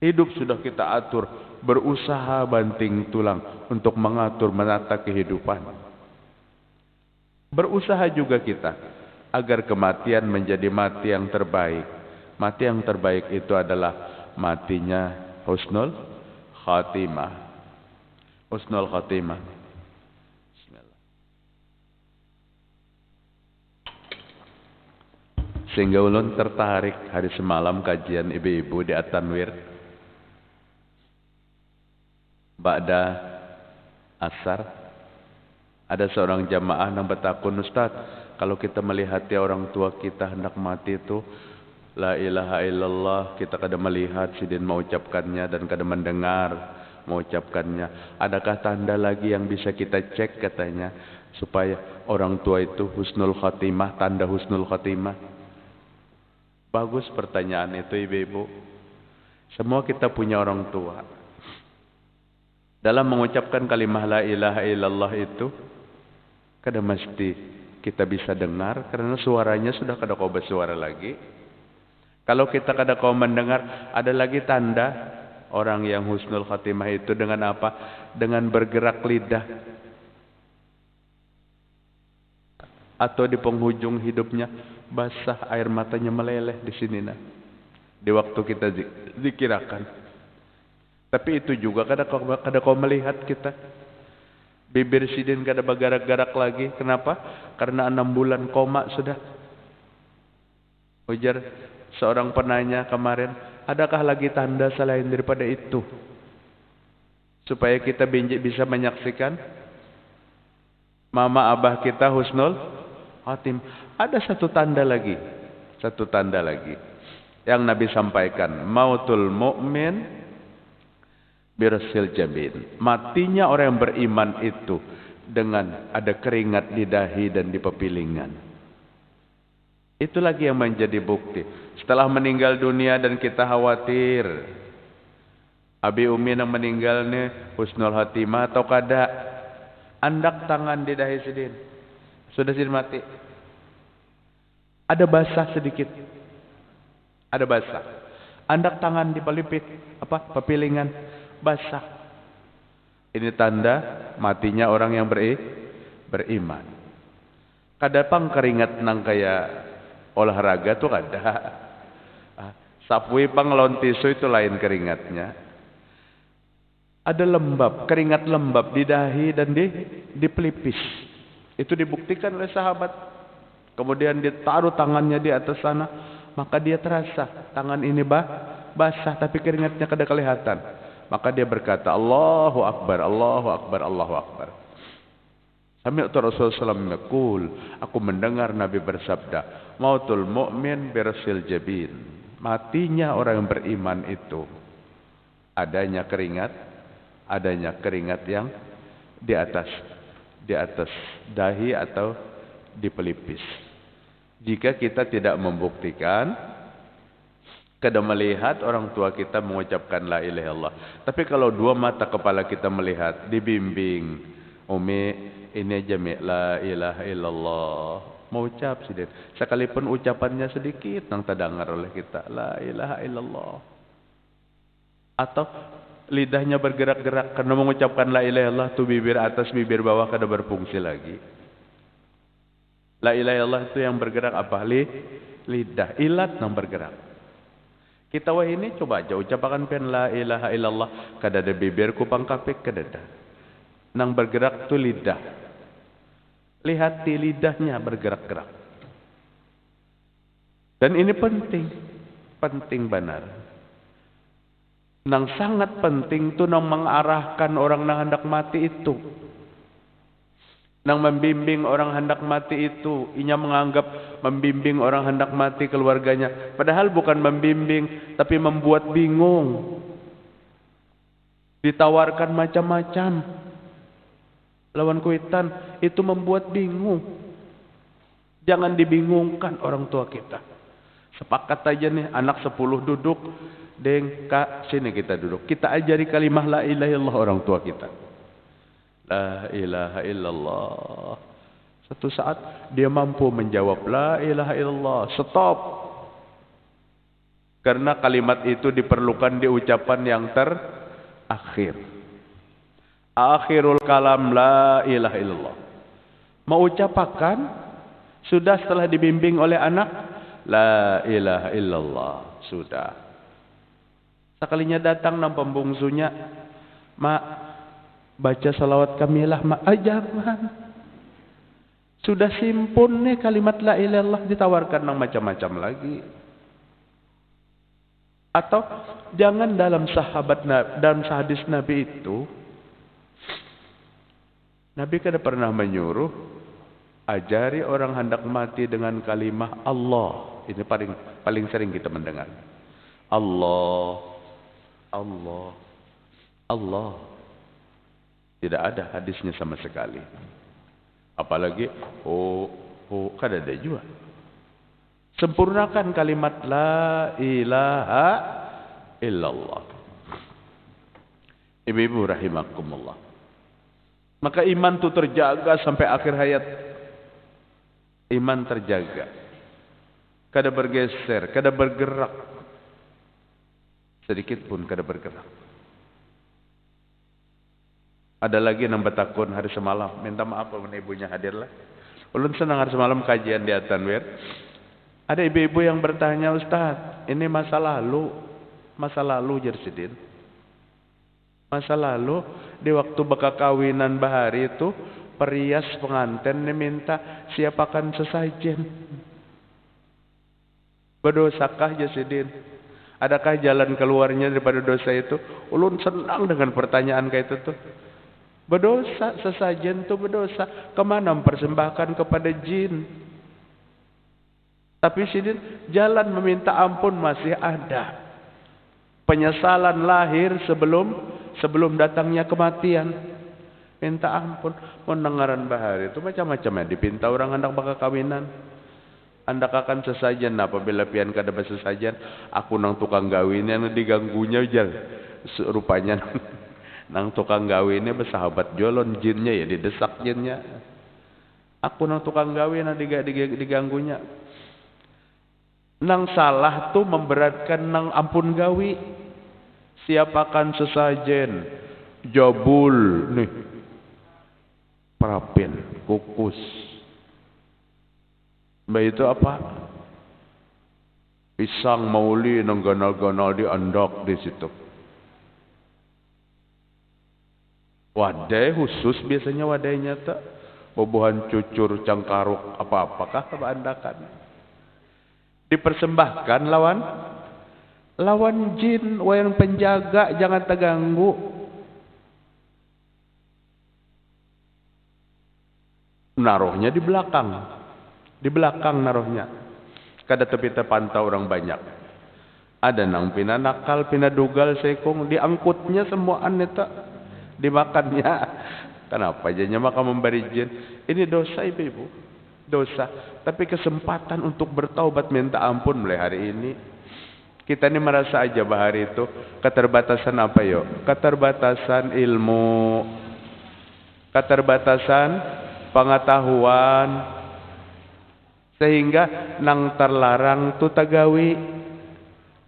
Hidup sudah kita atur, berusaha banting tulang untuk mengatur menata kehidupan. Berusaha juga kita agar kematian menjadi mati yang terbaik. Mati yang terbaik itu adalah matinya husnul khatimah. Husnul khatimah. Bismillah. Sehingga ulun tertarik hari semalam kajian ibu-ibu di At-Tanwir. Ba'da asar ada seorang jamaah yang bertakun, Ustaz, kalau kita melihat orang tua kita hendak mati itu la ilaha illallah, kita kada melihat sidin mengucapkannya dan kada mendengar mengucapkannya. Adakah tanda lagi yang bisa kita cek, katanya, supaya orang tua itu husnul khatimah, tanda husnul khatimah? Bagus pertanyaan itu, ibu-ibu. Semua kita punya orang tua. Dalam mengucapkan kalimat la ilaha illallah itu kada mesti kita bisa dengar karena suaranya sudah kada kau bersuara lagi. Kalau kita kada kau mendengar, ada lagi tanda orang yang husnul khatimah itu dengan apa? Dengan bergerak lidah. Atau di penghujung hidupnya basah, air matanya meleleh di sini nah. Di waktu kita zikirakan. Tapi itu juga kada kau melihat kita. Bibir sidin kada bergerak-gerak lagi. Kenapa? Karena 6 bulan koma sudah. Ujar seorang penanya kemarin, adakah lagi tanda selain daripada itu? Supaya kita bisa menyaksikan mama abah kita husnul khatim. Ada satu tanda lagi. Yang Nabi sampaikan, mautul mu'min birsil jabin. Matinya orang yang beriman itu dengan ada keringat di dahi dan di pepilingan. Itu lagi yang menjadi bukti. Setelah meninggal dunia dan kita khawatir, abi umi yang meninggal nih husnul khatimah atau kada, andak tangan di dahi sidin. Sudah sidin mati. Ada basah sedikit. Ada basah. Andak tangan di pelipit, pepilingan basah. Ini tanda matinya orang yang beriman. Kadang keringat nang kayak olahraga tuh kada. Sapui pang lawan tisu itu lain keringatnya. Ada lembab, keringat lembab di dahi dan di pelipis. Itu dibuktikan oleh sahabat. Kemudian ditaruh tangannya di atas sana, maka dia terasa tangan ini basah tapi keringatnya kada kelihatan. Maka dia berkata, Allahu Akbar, Allahu Akbar, Allahu Akbar. Sami'tu Rasulullah SAW yaqul, aku mendengar Nabi bersabda, mautul mu'min birasil jabin. Matinya orang yang beriman itu adanya keringat yang di atas dahi atau di pelipis. Jika kita tidak membuktikan, kada melihat orang tua kita mengucapkan la ilaha illallah. Tapi kalau dua mata kepala kita melihat, dibimbing, umi ini aja la ilaha illallah, mau ucap sih, sekalipun ucapannya sedikit nang terdengar oleh kita, la ilaha illallah. Atau lidahnya bergerak-gerak karena mengucapkan la ilaha illallah, tuh bibir atas bibir bawah kada berfungsi lagi. La ilaha illallah itu yang bergerak apa? Lidah, ilat nang bergerak. Kita wah ini coba aja ucapkan pen la ilaha illallah, kada ada bibir kupang kapik kada ada. Nang bergerak tu lidah. Lihat di lidahnya bergerak-gerak. Dan ini penting benar. Nang sangat penting tu nang mengarahkan orang nang hendak mati itu. Nang membimbing orang hendak mati itu, inya menganggap membimbing orang hendak mati keluarganya. Padahal bukan membimbing, tapi membuat bingung. Ditawarkan macam-macam. Lawan kuitan, itu membuat bingung. Jangan dibingungkan orang tua kita. Sepakat aja nih, anak 10 duduk. Deng, kak, sini kita duduk. Kita ajari kalimah la ilaha illallah orang tua kita. La ilaha illallah. Satu saat dia mampu menjawab la ilaha illallah. Stop. Karena kalimat itu diperlukan di ucapan yang terakhir. Akhirul kalam la ilaha illallah. Mau ucapkan sudah setelah dibimbing oleh anak la ilaha illallah. Sudah. Sekalinya datang nang pembungsunya, mak, baca salawat kamilah, mak. Jangan. Sudah simpun nih kalimat la ilaha illallah, ditawarkan nang macam-macam lagi. Atau jangan dalam hadis Nabi itu, Nabi kada pernah menyuruh ajari orang hendak mati dengan kalimah Allah. Ini paling sering kita mendengar. Allah, Allah, Allah. Tidak ada hadisnya sama sekali. Apalagi kada ada juga. Sempurnakan kalimat la ilaha illallah. Ibu-ibu rahimakumullah. Maka iman itu terjaga sampai akhir hayat. Iman terjaga. Kada bergeser, kada bergerak. Sedikit pun kada bergerak. Ada lagi yang bertakun hari semalam. Minta maaf kalau ibunya hadirlah. Ulun senang hari semalam kajian di Atanwir. Ada ibu-ibu yang bertanya, Ustaz, ini masa lalu Jersidin. Masa lalu di waktu bakal kawinan bahari itu perias pengantin minta siapakan sesajen. Berdosakah Jersidin? Adakah jalan keluarnya daripada dosa itu? Ulun senang dengan pertanyaan kayak itu tuh. Berdosa, sesajen itu berdosa. Kemana mempersembahkan kepada jin? Tapi sidin jalan meminta ampun masih ada. Penyesalan lahir sebelum datangnya kematian. Minta ampun. Mendengaran bahari itu macam-macam ya. Dipinta orang hendak bakal kawinan. Anda akan sesajen apabila pian kada sesajen, aku nang tukang gawinnya nang diganggunya jal. Rupanya nang tukang gawinnya bersahabat jolon jinnya ya didesak jinnya. Aku nang tukang gawin nang diganggunya. Nang salah tuh memberatkan nang ampun gawi. Siapakan sesajen, jabul nih, perapin, kukus. Mbak itu apa? Pisang mauli nang ganal-ganal di andok di situ. Wadai khusus biasanya wadainya tak. Bobohan cucur, cangkaruk, apa-apakah kebandakan. Dipersembahkan lawan jin, wayan penjaga, jangan terganggu. Naruhnya di belakang naruhnya. Kada tepi terpantau orang banyak. Ada nang pina nakal, pina dugal sekong, diangkutnya semuaan itu, dimakannya. Kenapa jadinya maka memberi jin? Ini dosa ibu, dosa. Tapi kesempatan untuk bertaubat minta ampun mulai hari ini. Kita ini merasa aja bahari itu keterbatasan apa yuk? Keterbatasan ilmu, keterbatasan pengetahuan, sehingga nang terlarang tu tagawi.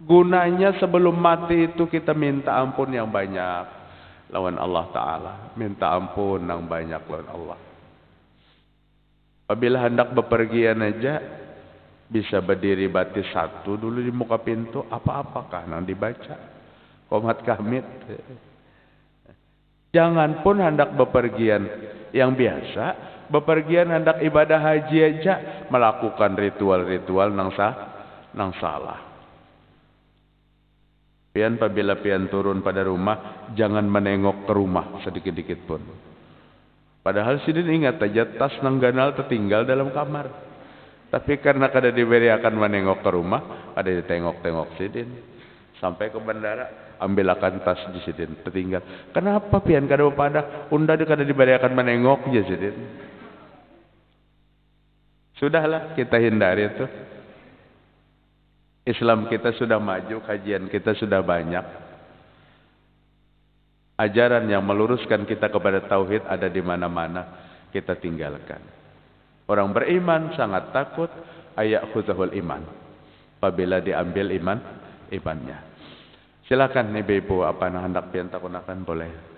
Gunanya sebelum mati itu kita minta ampun yang banyak lawan Allah Ta'ala. Minta ampun yang banyak lawan Allah. Apabila hendak bepergian aja, bisa berdiri batis satu dulu di muka pintu, apa-apakah nang dibaca. Qomat kamit. Jangan pun hendak bepergian yang biasa, bepergian hendak ibadah haji aja, melakukan ritual-ritual nang salah. Pian apabila pian turun pada rumah, jangan menengok ke rumah sedikit-dikit pun. Padahal sidin ingat aja tas nang ganal tertinggal dalam kamar. Tapi karena kada diberi akan menengok ke rumah, ada ditengok-tengok sidin. Sampai ke bandara, ambil akan tas di sidin tertinggal. Kenapa pian kada pada? Unda kada diberi akan menengok aja sidin. Sudahlah kita hindari itu. Islam kita sudah maju, kajian kita sudah banyak. Ajaran yang meluruskan kita kepada tauhid ada di mana-mana, kita tinggalkan. Orang beriman sangat takut ayak khuzahul iman. Apabila diambil imannya. Silakan ibu-ibu apa yang hendak pian takunakan boleh.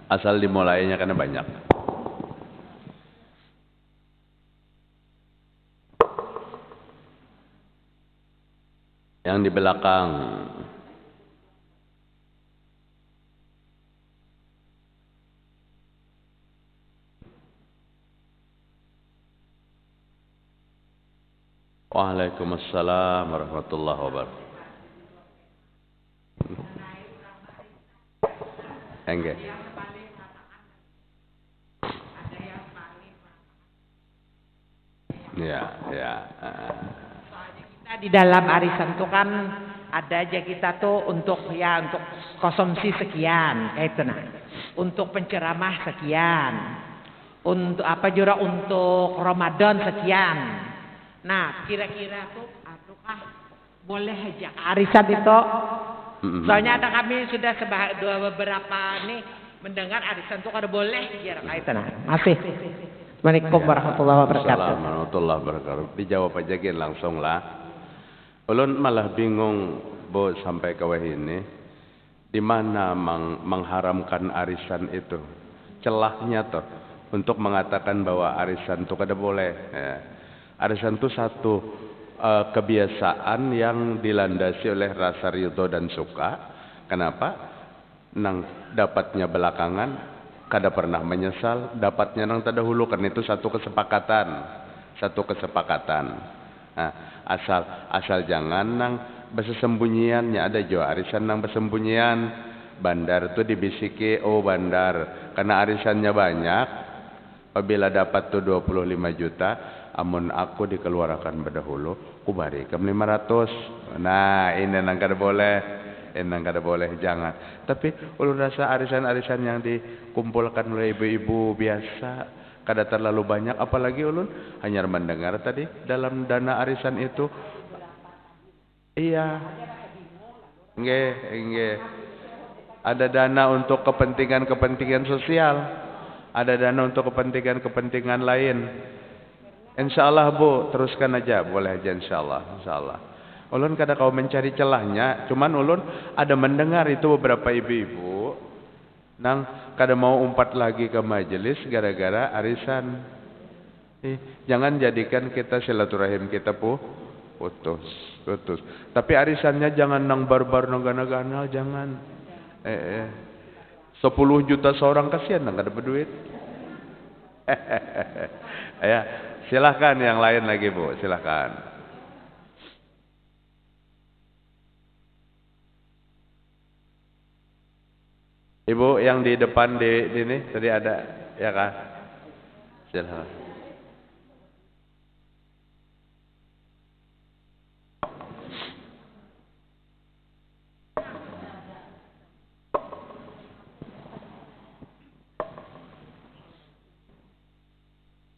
Asal dimulainya karena banyak. Yang di belakang. Waalaikumsalam warahmatullahi wabarakatuh. Enggak. Ya. Soalnya kita di dalam arisan tuh kan ada aja kita tuh untuk konsumsi sekian, kayak itu nah. Untuk penceramah sekian. Untuk apa juga untuk Ramadan sekian. Nah, kira-kira tuh apakah boleh aja arisan itu? Soalnya ada kami sudah beberapa nih mendengar arisan tuh kada boleh kira kayak itu nah. Masih. Assalamualaikum warahmatullahi wabarakatuh. Assalamualaikum warahmatullahi wabarakatuh. Dijawab aja gin langsung lah. Ulun malah bingung bu sampai ke ini. Di mana mengharamkan arisan itu? Celahnya tuh untuk mengatakan bahwa arisan itu kada boleh. Ya. Arisan itu satu kebiasaan yang dilandasi oleh rasa ridho dan suka. Kenapa? Nang dapatnya belakangan. Kada pernah menyesal, dapatnya nang terdahulu karena itu satu kesepakatan. Nah, asal jangan nang bersembunyiannya ada jo arisan nang bersembunyian. Bandar tuh dibisiki, oh bandar, karena arisannya banyak. Apabila dapat tuh 25 juta, Amun aku dikeluarkan berdahulu, ku barikan 500. Nah, ini nang kada boleh. Ini nang kada boleh, jangan. Tapi ulun rasa arisan-arisan yang dikumpulkan oleh ibu-ibu biasa, kada terlalu banyak. Apalagi ulun hanya mendengar tadi dalam dana arisan itu. Iya. Nggih. Ada dana untuk kepentingan-kepentingan sosial. Ada dana untuk kepentingan-kepentingan lain. Insyaallah Bu, teruskan aja, boleh aja insyaallah. Ulun kada kau mencari celahnya, cuman ulun ada mendengar itu beberapa ibu-ibu nang kada mau umpat lagi ke majelis gara-gara arisan. Jangan jadikan kita silaturahim kita putus. Tapi arisannya jangan nang barbar nang gana-gana, jangan. 10 juta seorang, kasihan nang kada berduit. Ya. Silahkan yang lain lagi Bu, silahkan. Ibu yang di depan di sini tadi ada, ya kah? Silahkan.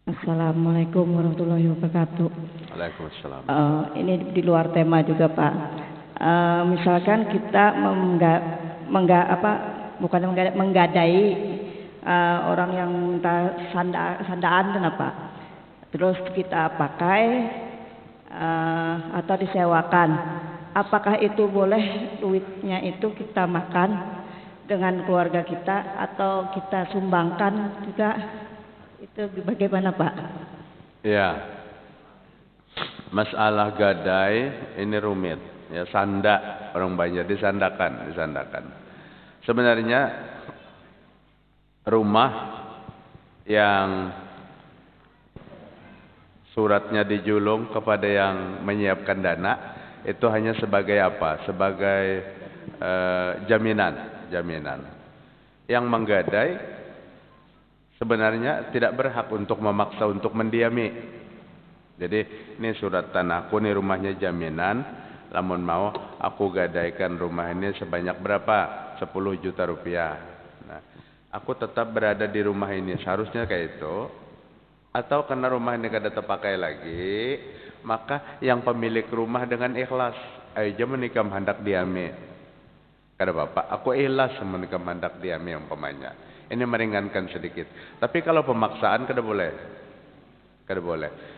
Assalamualaikum warahmatullahi wabarakatuh. Waalaikumsalam. Ini di luar tema juga Pak. Misalkan kita menggadai orang yang minta sandaan kenapa? Terus kita pakai atau disewakan. Apakah itu boleh duitnya itu kita makan dengan keluarga kita atau kita sumbangkan juga? Itu bagaimana Pak? Ya, masalah gadai ini rumit. Ya, sanda orang banyak disandakan. Sebenarnya rumah yang suratnya dijulung kepada yang menyiapkan dana itu hanya sebagai apa? Sebagai jaminan. Yang menggadai sebenarnya tidak berhak untuk memaksa untuk mendiami. Jadi ini surat tanahku, ini rumahnya jaminan. Lamun mau aku gadaikan rumah ini sebanyak berapa? 10 juta rupiah. Nah, aku tetap berada di rumah ini, seharusnya kayak itu. Atau karena rumah ini kada terpakai lagi, maka yang pemilik rumah dengan ikhlas, aja menikah hendak diami. Kada apa-apa, aku ikhlas menikah hendak diami umpamanya. Ini meringankan sedikit. Tapi kalau pemaksaan kada boleh.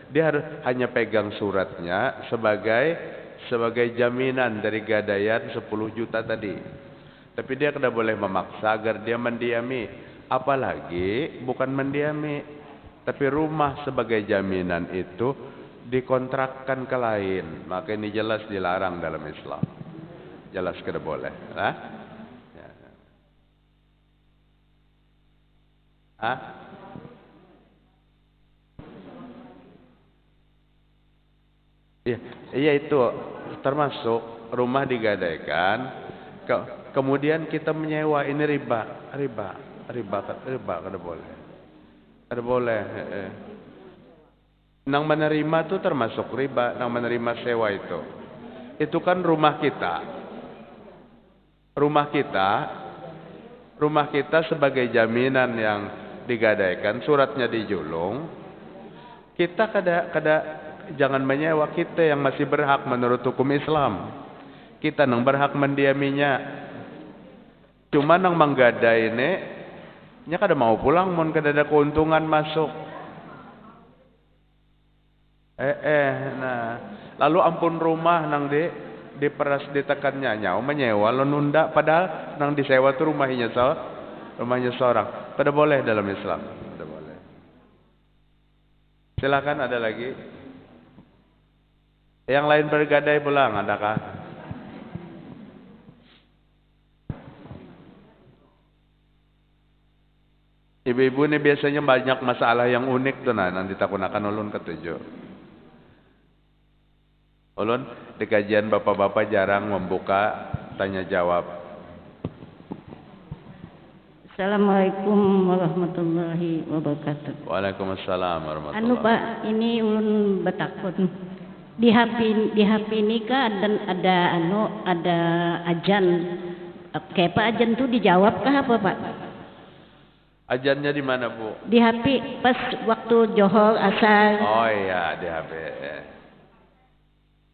Dia harus hanya pegang suratnya sebagai jaminan dari gadaian 10 juta tadi. Tapi dia kada boleh memaksa agar dia mendiami. Apalagi bukan mendiami, tapi rumah sebagai jaminan itu dikontrakkan ke lain. Maka ini jelas dilarang dalam Islam. Jelas kada boleh. Iya itu termasuk rumah digadaikan, kemudian kita menyewa, ini riba kada boleh. Nang menerima itu termasuk riba, nang menerima sewa itu kan rumah kita sebagai jaminan yang digadaikan, suratnya dijulung. Kita jangan menyewa, kita yang masih berhak menurut hukum Islam. Kita nang berhak mendiaminya. Cuma nang menggadai ini nya kada mau pulang mun kada ada keuntungan masuk. Nah, lalu ampun rumah nang diperas ditekannya nyawa menyewa lo nunda, padahal nang disewa tu rumahnya seorang. Kada boleh dalam Islam, kada boleh. Silakan, ada lagi yang lain bergadai pulang, adakah? Ibu-ibu ini biasanya banyak masalah yang unik tuh, nah nanti takunakan ulun ketujuh. Ulun di kajian bapak-bapak jarang membuka tanya jawab. Assalamualaikum warahmatullahi wabarakatuh. Waalaikumsalam warahmatullahi Anu Pak, ini ulun betakun. Di HP ini kan ada ajan. Kayak Pak ajan tuh dijawab kah apa Pak? Ajannya di mana, Bu? Di HP pas waktu johor asar. Oh iya, di HP.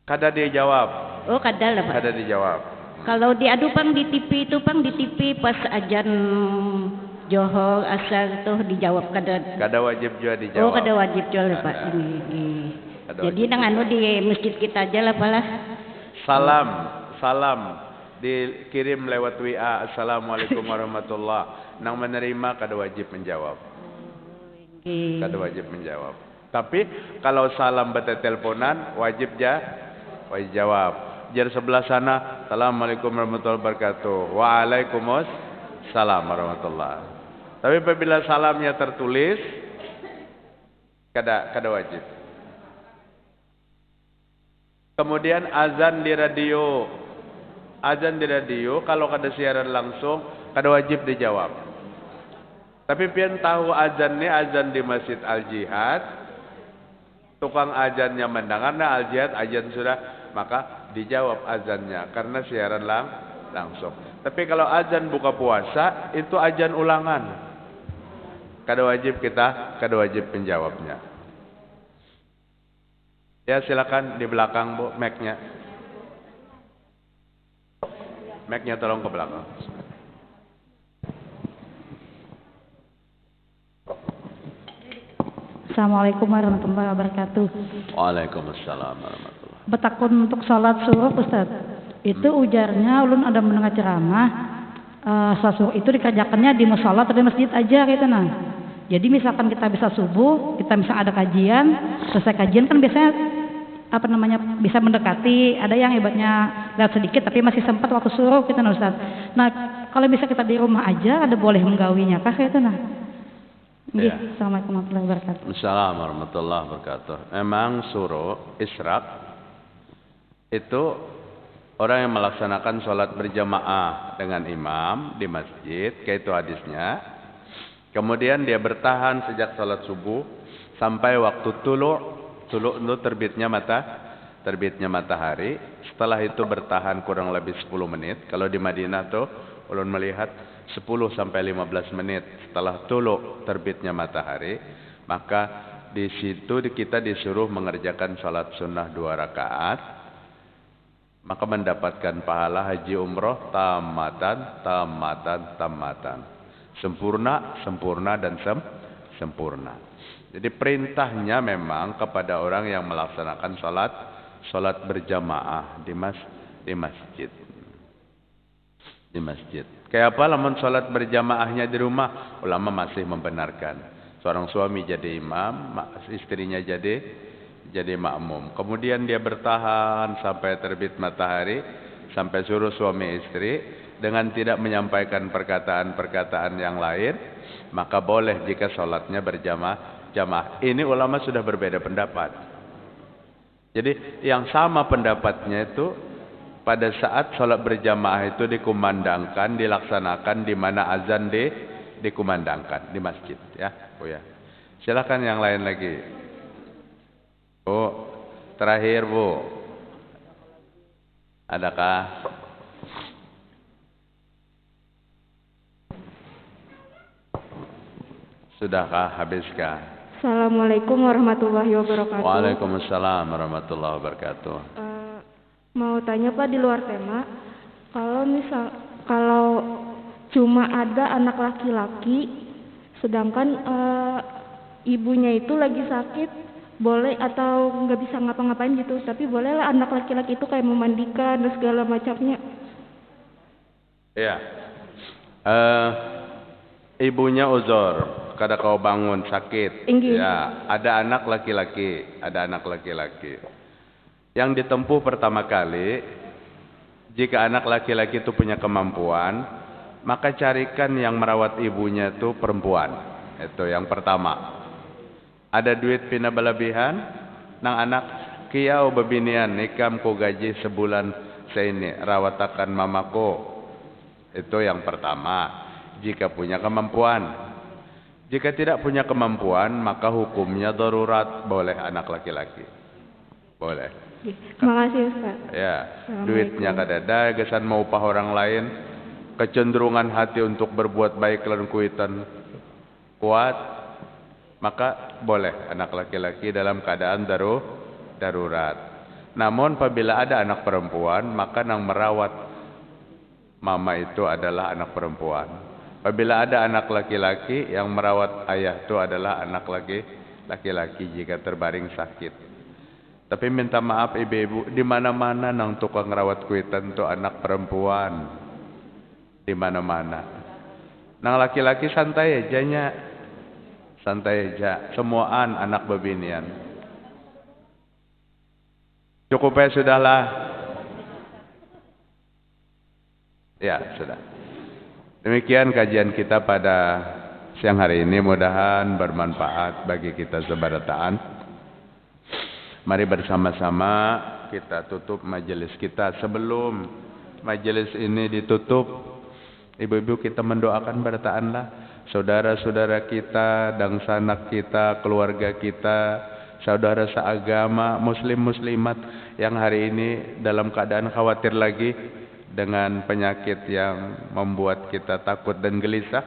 Kada dia jawab. Oh kadal lah Pak. Kada dijawab. Kalau diadu Pang di TV itu Pang di TV pas ajan johor asar tuh dijawab kada. Kada wajib juga dijawab. Oh kada wajib juga Pak ini. Jadi nang anu di masjid kita aja lah Pak lah. Salam dikirim lewat WA. Assalamualaikum warahmatullah. Nang menerima kada wajib menjawab. Kada wajib menjawab. Tapi kalau salam bete teleponan wajib jawab. Jar sebelah sana, Assalamualaikum warahmatullahi wabarakatuh. Waalaikumsalam warahmatullahi. Tapi apabila salamnya tertulis, kada wajib. Kemudian azan di radio. Azan di radio kalau kada siaran langsung, kada wajib dijawab. Tapi pian tahu azannya azan di Masjid Al-Jihad, tukang azannya mendengarnya Al-Jihad, azan sudah, maka dijawab azannya karena siaran langsung. Tapi kalau azan buka puasa itu azan ulangan, kada wajib menjawabnya. Ya silakan di belakang Bu, mic-nya tolong ke belakang. Assalamualaikum warahmatullahi wabarakatuh. Waalaikumsalam warahmatullahi. Betakun untuk sholat subuh Ustaz. Itu ujarnya ulun ada mendengar ceramah sholat subuh itu dikerjakannya di musola atau di masjid aja gitu nah. Jadi misalkan kita bisa subuh, kita misalkan ada kajian, selesai kajian kan biasanya bisa mendekati, ada yang hebatnya lewat sedikit tapi masih sempat waktu suruh gitu nah Ustaz. Nah, kalau bisa kita di rumah aja ada boleh menggawinya kah gitu nah. Ya. Assalamualaikum warahmatullahi wabarakatuh. Assalamualaikum warahmatullahi wabarakatuh. Memang suruh isyraq itu orang yang melaksanakan sholat berjamaah dengan imam di masjid, kayak itu hadisnya. Kemudian dia bertahan sejak sholat subuh sampai waktu tulu' itu terbitnya matahari. Setelah itu bertahan kurang lebih 10 menit. Kalau di Madinah tuh ulun melihat 10 sampai 15 menit setelah tulu terbitnya matahari, maka di situ kita disuruh mengerjakan salat sunnah 2 rakaat, maka mendapatkan pahala haji umroh tamatan, sempurna dan sempurna. Jadi perintahnya memang kepada orang yang melaksanakan salat berjamaah di masjid. Di masjid. Kayak apa lamun salat berjamaahnya di rumah? Ulama masih membenarkan. Seorang suami jadi imam, istrinya jadi makmum. Kemudian dia bertahan sampai terbit matahari, sampai suruh suami istri dengan tidak menyampaikan perkataan-perkataan yang lain, maka boleh jika salatnya berjamaah. Ini ulama sudah berbeda pendapat. Jadi yang sama pendapatnya itu pada saat sholat berjamaah itu dikumandangkan, dilaksanakan di mana azan dikumandangkan di masjid, ya, Bu ya. Silakan yang lain lagi. Bu, terakhir Bu. Adakah? Sudahkah? Habiskah? Assalamualaikum warahmatullahi wabarakatuh. Waalaikumsalam warahmatullahi wabarakatuh. Mau tanya Pak di luar tema, kalau cuma ada anak laki-laki, sedangkan ibunya itu lagi sakit, boleh atau nggak bisa ngapa-ngapain gitu, tapi bolehlah anak laki-laki itu kayak memandikan dan segala macamnya. Ya, ibunya uzur, kada kau bangun sakit. Inggi. Ya, ada anak laki-laki. Yang ditempuh pertama kali, jika anak laki-laki itu punya kemampuan, maka carikan yang merawat ibunya itu perempuan. Itu yang pertama. Ada duit pina balabihan, nang anak kiau bebinian, nikam ku gaji sebulan seini, rawatakan mamako. Itu yang pertama. jika punya kemampuan. Jika tidak punya kemampuan, maka hukumnya darurat, boleh anak laki-laki. Boleh. Terima kasih Ustaz. Ya, duitnya kadada, gesan mau upah orang lain, kecenderungan hati untuk berbuat baik lan kuitan kuat, maka boleh anak laki-laki dalam keadaan darurat. Namun apabila ada anak perempuan, maka yang merawat mama itu adalah anak perempuan. Apabila ada anak laki-laki, yang merawat ayah itu adalah anak laki-laki jika terbaring sakit. Tapi minta maaf ibu-ibu, di mana-mana nang tukang rawat kuitan itu anak perempuan. Di mana-mana. Nang laki-laki santai aja nya. Santai aja. Semuaan anak bebinian. Cukup ya sudahlah. Ya sudah. Demikian kajian kita pada siang hari ini. Mudahan bermanfaat bagi kita sebarataan. Mari bersama-sama kita tutup majelis kita. Sebelum majelis ini ditutup, ibu-ibu kita mendoakan barataan lah. Saudara-saudara kita, dan sanak kita, keluarga kita, saudara seagama, muslim-muslimat yang hari ini dalam keadaan khawatir lagi dengan penyakit yang membuat kita takut dan gelisah.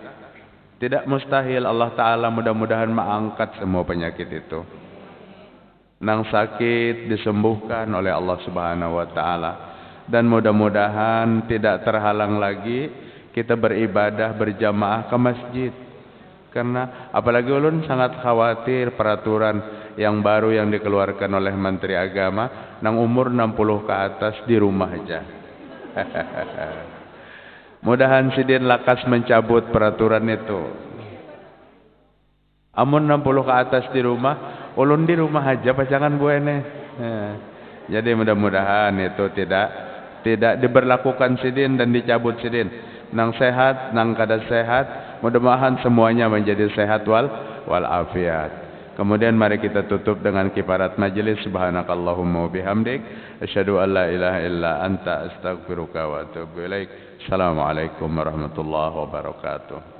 Tidak mustahil Allah Ta'ala mudah-mudahan mengangkat semua penyakit itu. Nang sakit disembuhkan oleh Allah Subhanahu wa Ta'ala. Dan mudah-mudahan tidak terhalang lagi kita beribadah berjamaah ke masjid. Karena apalagi ulun sangat khawatir peraturan yang baru yang dikeluarkan oleh Menteri Agama, nang umur 60 ke atas di rumah aja. Mudahan sidin lakas mencabut peraturan itu. Amun 60 ke atas di rumah, ulun di rumah aja pasangan gue nih. Jadi mudah-mudahan itu tidak diberlakukan sidin dan dicabut sidin. Nang sehat, nang kada sehat, mudah-mudahan semuanya menjadi sehat wal afiat. Kemudian mari kita tutup dengan kifarat majelis. Subhanakallahumma wa bihamdik, asyhadu an la ilaha illa anta, astaghfiruka wa atubu ilaik. Assalamualaikum warahmatullahi wabarakatuh.